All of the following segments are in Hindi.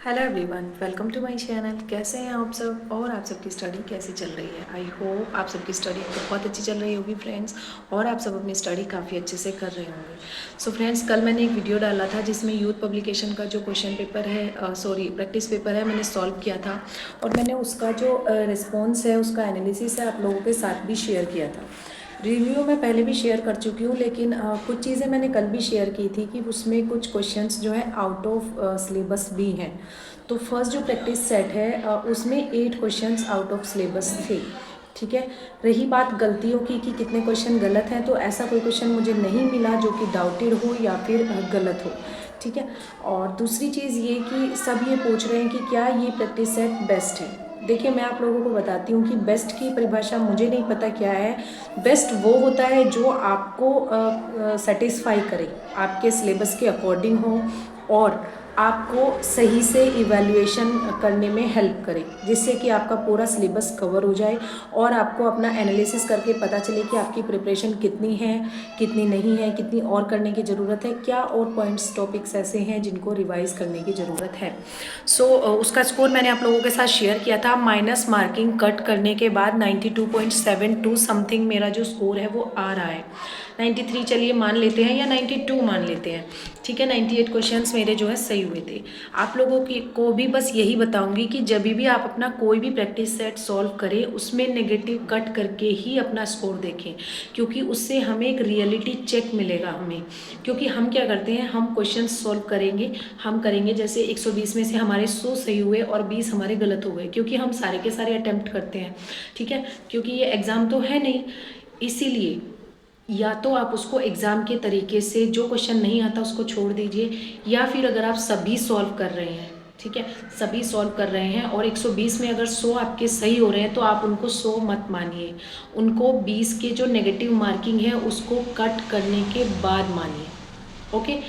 Hello everyone, welcome to my channel. कैसे हैं आप सब और आप सबकी स्टडी कैसी चल रही है। आई होप आप सबकी स्टडी बहुत अच्छी चल रही होगी फ्रेंड्स, और आप सब अपनी स्टडी काफ़ी अच्छे से कर रहे होंगे। सो फ्रेंड्स, कल मैंने एक वीडियो डाला था जिसमें यूथ पब्लिकेशन का जो क्वेश्चन पेपर है प्रैक्टिस पेपर है, मैंने सॉल्व किया था और मैंने उसका जो रिस्पॉन्स है, उसका एनालिसिस है, आप लोगों के साथ भी शेयर किया था। रिव्यू मैं पहले भी शेयर कर चुकी हूँ, लेकिन कुछ चीज़ें मैंने कल भी शेयर की थी कि उसमें कुछ क्वेश्चंस जो है आउट ऑफ सिलेबस भी हैं। तो फर्स्ट जो प्रैक्टिस सेट है उसमें 8 क्वेश्चंस आउट ऑफ सिलेबस थे। ठीक है। रही बात गलतियों की कि कितने क्वेश्चन गलत हैं, तो ऐसा कोई क्वेश्चन मुझे नहीं मिला जो कि डाउटेड हो या फिर गलत हो। ठीक है। और दूसरी चीज़ ये कि सब ये पूछ रहे हैं कि क्या ये प्रैक्टिस सेट बेस्ट है। देखिए, मैं आप लोगों को बताती हूँ कि बेस्ट की परिभाषा मुझे नहीं पता क्या है। बेस्ट वो होता है जो आपको सेटिस्फाई करे, आपके सिलेबस के अकॉर्डिंग हो और आपको सही से इवैल्यूएशन करने में हेल्प करे, जिससे कि आपका पूरा सिलेबस कवर हो जाए और आपको अपना एनालिसिस करके पता चले कि आपकी प्रिपरेशन कितनी है, कितनी नहीं है, कितनी और करने की ज़रूरत है, क्या और पॉइंट्स टॉपिक्स ऐसे हैं जिनको रिवाइज करने की ज़रूरत है। उसका स्कोर मैंने आप लोगों के साथ शेयर किया था। माइनस मार्किंग कट करने के बाद 92.72 समथिंग मेरा जो स्कोर है वो आ रहा है। 93 चलिए मान लेते हैं या 92 मान लेते हैं। ठीक है, 98 क्वेश्चंस मेरे जो है सही हुए थे। आप लोगों की को भी बस यही बताऊंगी कि जब भी आप अपना कोई भी प्रैक्टिस सेट सॉल्व करें, उसमें नेगेटिव कट करके ही अपना स्कोर देखें, क्योंकि उससे हमें एक रियलिटी चेक मिलेगा हमें। क्योंकि हम क्या करते हैं, हम क्वेश्चन सॉल्व करेंगे, हम करेंगे जैसे 120 में से हमारे 100 सही हुए और 20 हमारे गलत हो गए, क्योंकि हम सारे के सारे अटेम्प्ट करते हैं। ठीक है, क्योंकि ये एग्ज़ाम तो है नहीं, इसीलिए या तो आप उसको एग्ज़ाम के तरीके से जो क्वेश्चन नहीं आता उसको छोड़ दीजिए, या फिर अगर आप सभी सॉल्व कर रहे हैं, ठीक है, सभी सॉल्व कर रहे हैं और 120 में अगर 100 आपके सही हो रहे हैं, तो आप उनको 100 मत मानिए, उनको 20 के जो नेगेटिव मार्किंग है उसको कट करने के बाद मानिए। ओके।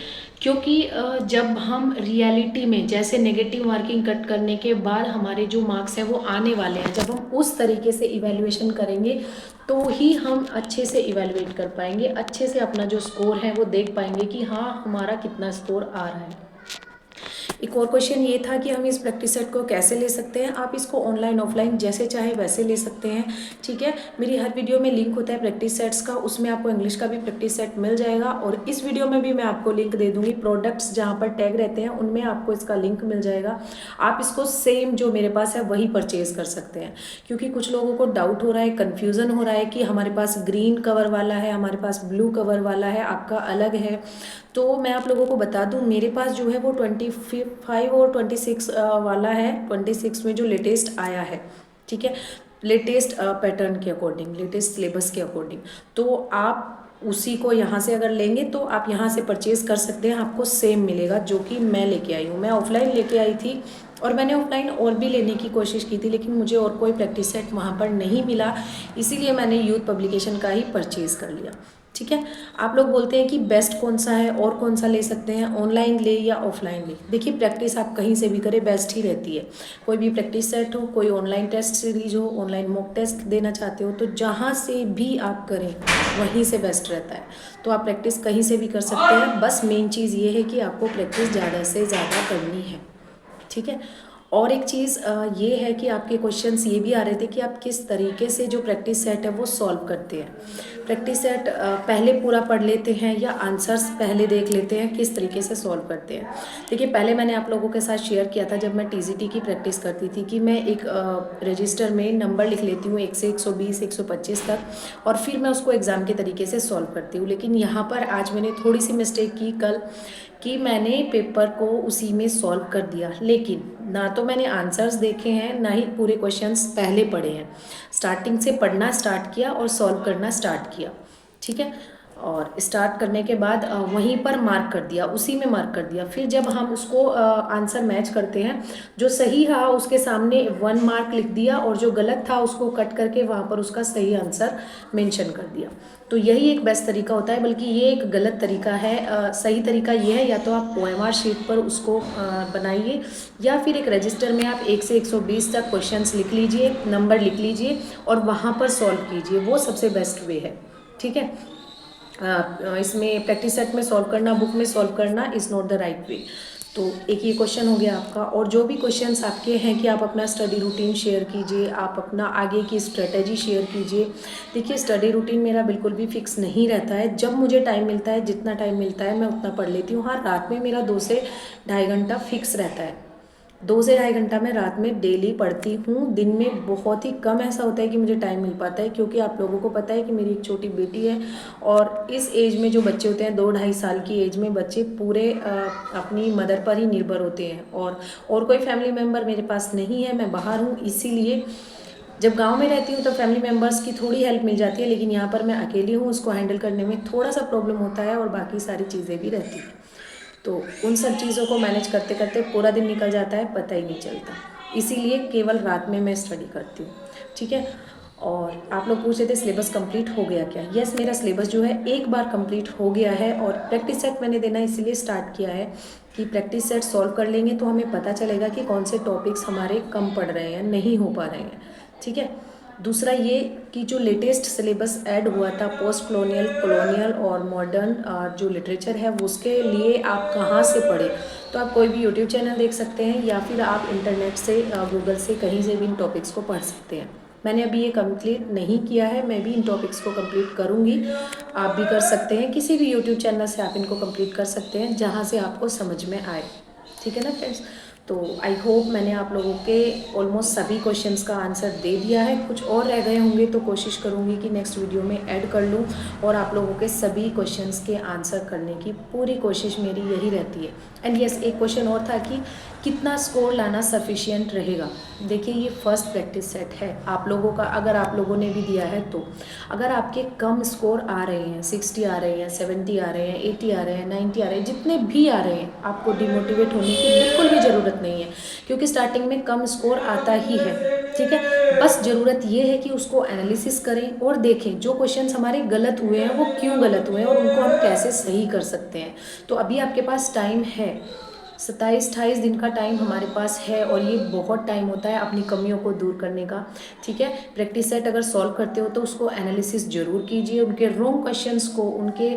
क्योंकि जब हम रियलिटी में जैसे नेगेटिव मार्किंग कट करने के बाद हमारे जो मार्क्स हैं वो आने वाले हैं, जब हम उस तरीके से इवैल्यूएशन करेंगे तो ही हम अच्छे से इवैल्यूएट कर पाएंगे, अच्छे से अपना जो स्कोर है वो देख पाएंगे कि हाँ हमारा कितना स्कोर आ रहा है। एक और क्वेश्चन ये था कि हम इस प्रैक्टिस सेट को कैसे ले सकते हैं। आप इसको ऑनलाइन ऑफलाइन जैसे चाहे वैसे ले सकते हैं। ठीक है, मेरी हर वीडियो में लिंक होता है प्रैक्टिस सेट्स का, उसमें आपको इंग्लिश का भी प्रैक्टिस सेट मिल जाएगा और इस वीडियो में भी मैं आपको लिंक दे दूंगी। प्रोडक्ट्स जहाँ पर टैग रहते हैं उनमें आपको इसका लिंक मिल जाएगा। आप इसको सेम जो मेरे पास है वही परचेज कर सकते हैं, क्योंकि कुछ लोगों को डाउट हो रहा है, कन्फ्यूज़न हो रहा है कि हमारे पास ग्रीन कवर वाला है, हमारे पास ब्लू कवर वाला है, आपका अलग है। तो मैं आप लोगों को बता दूं, मेरे पास जो है वो 25 और 26 वाला है। 26 में जो लेटेस्ट आया है, ठीक है, लेटेस्ट पैटर्न के अकॉर्डिंग, लेटेस्ट सिलेबस के अकॉर्डिंग, तो आप उसी को यहाँ से अगर लेंगे तो आप यहाँ से परचेज़ कर सकते हैं, आपको सेम मिलेगा जो कि मैं लेके आई हूँ। मैं ऑफलाइन लेके आई थी और मैंने ऑफलाइन और भी लेने की कोशिश की थी, लेकिन मुझे और कोई प्रैक्टिस सेट वहाँ पर नहीं मिला, इसीलिए मैंने यूथ पब्लिकेशन का ही परचेज़ कर लिया। ठीक है। आप लोग बोलते हैं कि बेस्ट कौन सा है और कौन सा ले सकते हैं, ऑनलाइन ले या ऑफलाइन ले। देखिए, प्रैक्टिस आप कहीं से भी करें बेस्ट ही रहती है। कोई भी प्रैक्टिस सेट हो, कोई ऑनलाइन टेस्ट सीरीज हो, ऑनलाइन मॉक टेस्ट देना चाहते हो, तो जहाँ से भी आप करें वहीं से बेस्ट रहता है। तो आप प्रैक्टिस कहीं से भी कर सकते हैं, बस मेन चीज़ ये है कि आपको प्रैक्टिस ज़्यादा से ज़्यादा करनी है। ठीक है। और एक चीज़ ये है कि आपके क्वेश्चंस ये भी आ रहे थे कि आप किस तरीके से जो प्रैक्टिस सेट है वो सॉल्व करते हैं। प्रैक्टिस सेट पहले पूरा पढ़ लेते हैं या आंसर्स पहले देख लेते हैं, किस तरीके से सॉल्व करते हैं। देखिए, पहले मैंने आप लोगों के साथ शेयर किया था जब मैं टीजीटी की प्रैक्टिस करती थी कि मैं एक रजिस्टर में नंबर लिख लेती हूँ 1 से 120 125 तक, और फिर मैं उसको एग्ज़ाम के तरीके से सॉल्व करती हूँ। लेकिन यहाँ पर आज मैंने थोड़ी सी मिस्टेक की कल, कि मैंने पेपर को उसी में सॉल्व कर दिया, लेकिन ना तो मैंने आंसर्स देखे हैं ना ही पूरे क्वेश्चंस पहले पढ़े हैं। स्टार्टिंग से पढ़ना स्टार्ट किया और सॉल्व करना स्टार्ट किया। ठीक है, और स्टार्ट करने के बाद वहीं पर मार्क कर दिया, उसी में मार्क कर दिया। फिर जब हम उसको आंसर मैच करते हैं, जो सही था उसके सामने 1 मार्क लिख दिया और जो गलत था उसको कट करके वहाँ पर उसका सही आंसर मेंशन कर दिया। तो यही एक बेस्ट तरीका होता है, बल्कि ये एक गलत तरीका है। सही तरीका ये है, या तो आप OMR शीट पर उसको बनाइए, या फिर एक रजिस्टर में आप 1 से 120 तक क्वेश्चंस लिख लीजिए, नंबर लिख लीजिए और वहाँ पर सॉल्व कीजिए, वो सबसे बेस्ट वे है। ठीक है। इसमें प्रैक्टिस सेट में सॉल्व करना, बुक में सॉल्व करना is not the right way. तो एक ये क्वेश्चन हो गया आपका। और जो भी क्वेश्चंस आपके हैं कि आप अपना स्टडी रूटीन शेयर कीजिए, आप अपना आगे की स्ट्रेटजी शेयर कीजिए। देखिए, स्टडी रूटीन मेरा बिल्कुल भी फिक्स नहीं रहता है, जब मुझे टाइम मिलता है, जितना टाइम मिलता है मैं उतना पढ़ लेती हूँ। हाँ, रात में मेरा 2 से ढाई घंटा फिक्स रहता है। 2 से ढाई घंटा मैं रात में डेली पढ़ती हूँ। दिन में बहुत ही कम ऐसा होता है कि मुझे टाइम मिल पाता है, क्योंकि आप लोगों को पता है कि मेरी एक छोटी बेटी है, और इस एज में जो बच्चे होते हैं, 2-2.5 साल की एज में बच्चे पूरे अपनी मदर पर ही निर्भर होते हैं, और कोई फैमिली मेम्बर मेरे पास नहीं है, मैं बाहर हूँ। इसीलिए जब गांव में रहती हूँ तो फैमिली मेम्बर्स की थोड़ी हेल्प मिल जाती है, लेकिन यहाँ पर मैं अकेली हूँ, उसको हैंडल करने में थोड़ा सा प्रॉब्लम होता है, और बाकी सारी चीज़ें भी रहती हैं। तो उन सब चीज़ों को मैनेज करते करते पूरा दिन निकल जाता है, पता ही नहीं चलता। इसीलिए केवल रात में मैं स्टडी करती हूँ, ठीक है। और आप लोग पूछ रहे थे सिलेबस कंप्लीट हो गया क्या? यस, मेरा सिलेबस जो है एक बार कंप्लीट हो गया है, और प्रैक्टिस सेट मैंने देना इसीलिए स्टार्ट किया है कि प्रैक्टिस सेट सॉल्व कर लेंगे तो हमें पता चलेगा कि कौन से टॉपिक्स हमारे कम पड़ रहे हैं, नहीं हो पा रहे हैं, ठीक है। दूसरा ये कि जो लेटेस्ट सिलेबस ऐड हुआ था पोस्ट कॉलोनियल, कॉलोनियल और मॉडर्न जो लिटरेचर है, वो उसके लिए आप कहाँ से पढ़ें? तो आप कोई भी यूट्यूब चैनल देख सकते हैं, या फिर आप इंटरनेट से गूगल से कहीं से भी इन टॉपिक्स को पढ़ सकते हैं। मैंने अभी ये कंप्लीट नहीं किया है, मैं भी इन टॉपिक्स को कंप्लीट करूँगी। आप भी कर सकते हैं, किसी भी यूट्यूब चैनल से आप इनको कंप्लीट कर सकते हैं, जहाँ से आपको समझ में आए, ठीक है ना फ्रेंड्स। तो आई होप मैंने आप लोगों के ऑलमोस्ट सभी क्वेश्चंस का आंसर दे दिया है। कुछ और रह गए होंगे तो कोशिश करूँगी कि नेक्स्ट वीडियो में ऐड कर लूँ, और आप लोगों के सभी क्वेश्चंस के आंसर करने की पूरी कोशिश मेरी यही रहती है। एंड यस, एक क्वेश्चन और था कि कितना स्कोर लाना सफिशिएंट रहेगा। देखिए, ये फर्स्ट प्रैक्टिस सेट है आप लोगों का, अगर आप लोगों ने भी दिया है तो अगर आपके कम स्कोर आ रहे हैं, 60 आ रहे हैं, 70 आ रहे हैं, 80 आ रहे हैं, 90 आ रहे हैं, जितने भी आ रहे हैं, आपको डिमोटिवेट होने की बिल्कुल भी ज़रूरत नहीं है, क्योंकि स्टार्टिंग में कम स्कोर आता ही है, ठीक है। बस ज़रूरत ये है कि उसको एनालिसिस करें और देखें जो क्वेश्चंस हमारे गलत हुए हैं वो क्यों गलत हुए हैं, और उनको हम कैसे सही कर सकते हैं। तो अभी आपके पास टाइम है, 27-28 दिन का टाइम हमारे पास है, और ये बहुत टाइम होता है अपनी कमियों को दूर करने का, ठीक है। प्रैक्टिस सेट अगर सॉल्व करते हो तो उसको एनालिसिस ज़रूर कीजिए, उनके रॉन्ग क्वेश्चंस को, उनके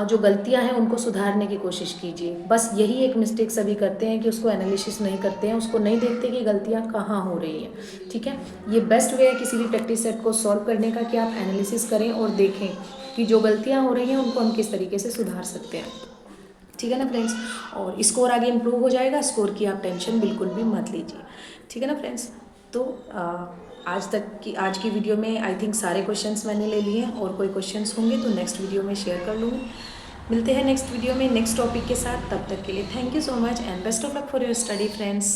जो गलतियां हैं उनको सुधारने की कोशिश कीजिए। बस यही एक मिस्टेक सभी करते हैं कि उसको एनालिसिस नहीं करते हैं, उसको नहीं देखते कि गलतियाँ कहाँ हो रही हैं, ठीक है। ये बेस्ट वे है किसी भी प्रैक्टिस सेट को सॉल्व करने का कि आप एनालिसिस करें और देखें कि जो गलतियाँ हो रही हैं उनको हम किस तरीके से सुधार सकते हैं, ठीक है ना फ्रेंड्स। और स्कोर आगे इम्प्रूव हो जाएगा, स्कोर की आप टेंशन बिल्कुल भी मत लीजिए, ठीक है ना फ्रेंड्स। तो आज की वीडियो में आई थिंक सारे क्वेश्चंस मैंने ले लिए हैं, और कोई क्वेश्चंस होंगे तो नेक्स्ट वीडियो में शेयर कर लूँगी। मिलते हैं नेक्स्ट वीडियो में नेक्स्ट टॉपिक के साथ, तब तक के लिए thank you so much and best of luck for your study friends.